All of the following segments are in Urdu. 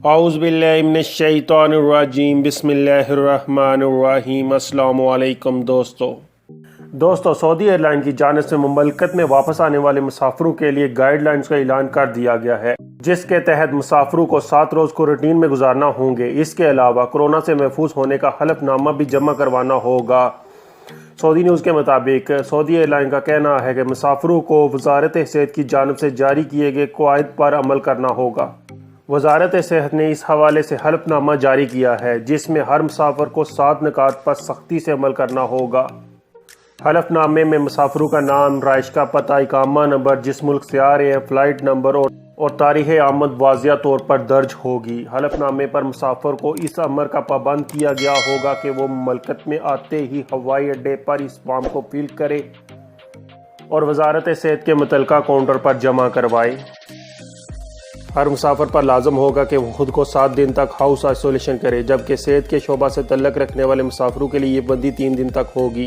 اعوذ باللہ من الشیطان الرجیم، بسم اللہ الرحمن الرحیم۔ السلام علیکم دوستو، سعودی ایئر کی جانب سے مملکت میں واپس آنے والے مسافروں کے لیے گائیڈ لائنز کا اعلان کر دیا گیا ہے، جس کے تحت مسافروں کو 7 روز کوارنٹین میں گزارنا ہوں گے۔ اس کے علاوہ کورونا سے محفوظ ہونے کا حلف نامہ بھی جمع کروانا ہوگا۔ سعودی نیوز کے مطابق سعودی ایئر کا کہنا ہے کہ مسافروں کو وزارت صحت کی جانب سے جاری کیے گئے قواعد پر عمل کرنا ہوگا۔ وزارت صحت نے اس حوالے سے حلف نامہ جاری کیا ہے، جس میں ہر مسافر کو 7 نکات پر سختی سے عمل کرنا ہوگا۔ حلف نامے میں مسافروں کا نام، رہائش کا پتہ، اقامہ نمبر، جس ملک سے آ رہے ہیں، فلائٹ نمبر اور تاریخ آمد واضح طور پر درج ہوگی۔ حلف نامے پر مسافر کو اس امر کا پابند کیا گیا ہوگا کہ وہ مملکت میں آتے ہی ہوائی اڈے پر اس فارم کو فل کرے اور وزارت صحت کے متعلقہ کاؤنٹر پر جمع کروائے۔ ہر مسافر پر لازم ہوگا کہ وہ خود کو 7 دن تک ہاؤس آئسولیشن کرے، جبکہ صحت کے شعبہ سے تعلق رکھنے والے مسافروں کے لیے یہ بندی 3 دن تک ہوگی۔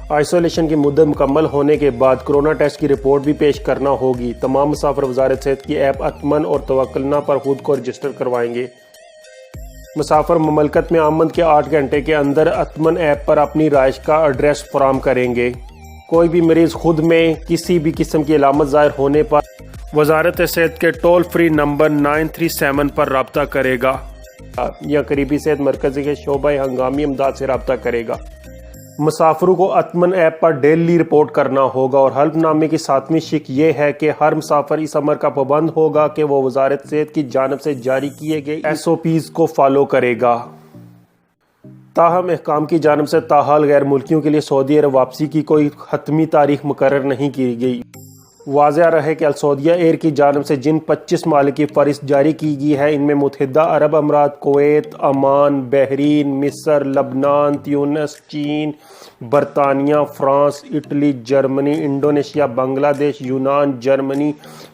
آئسولیشن کی مدت مکمل ہونے کے بعد کورونا ٹیسٹ کی رپورٹ بھی پیش کرنا ہوگی۔ تمام مسافر وزارت صحت کی ایپ اتمن اور توکلنا پر خود کو رجسٹر کروائیں گے۔ مسافر مملکت میں آمد کے 8 گھنٹے کے اندر اتمن ایپ پر اپنی رہائش کا ایڈریس فراہم کریں گے۔ کوئی بھی مریض خود میں کسی بھی قسم کی علامت ظاہر ہونے پر وزارت صحت کے ٹول فری نمبر 937 پر رابطہ کرے گا یا قریبی صحت مرکز کے شعبہ ہنگامی امداد سے رابطہ کرے گا۔ مسافروں کو اتمن ایپ پر ڈیلی رپورٹ کرنا ہوگا، اور حلف نامے کی 7ویں شق یہ ہے کہ ہر مسافر اس امر کا پابند ہوگا کہ وہ وزارت صحت کی جانب سے جاری کیے گئے SOPs کو فالو کرے گا۔ تاہم حکام کی جانب سے تاحال غیر ملکیوں کے لیے سعودی عرب واپسی کی کوئی حتمی تاریخ مقرر نہیں کی گئی۔ واضح رہے کہ السعودیہ ایئر کی جانب سے جن 25 ممالک کی فہرست جاری کی گئی ہے، ان میں متحدہ عرب امارات، کویت، عمان، بحرین، مصر، لبنان، تیونس، چین، برطانیہ، فرانس، اٹلی، جرمنی، انڈونیشیا، بنگلہ دیش، یونان، جرمنی،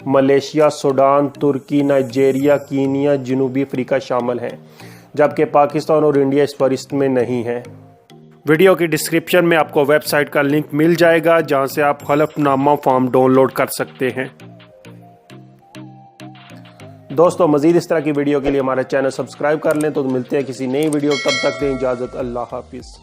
ملیشیا، سوڈان، ترکی، نائجیریا، کینیا، جنوبی افریقہ شامل ہیں، جبکہ پاکستان اور انڈیا اس فہرست میں نہیں ہیں۔ ویڈیو کی ڈسکرپشن میں آپ کو ویب سائٹ کا لنک مل جائے گا، جہاں سے آپ حلف نامہ فارم ڈاؤن لوڈ کر سکتے ہیں۔ دوستو، مزید اس طرح کی ویڈیو کے لیے ہمارا چینل سبسکرائب کر لیں۔ تو ملتے ہیں کسی نئی ویڈیو، تب تک دیں اجازت، اللہ حافظ۔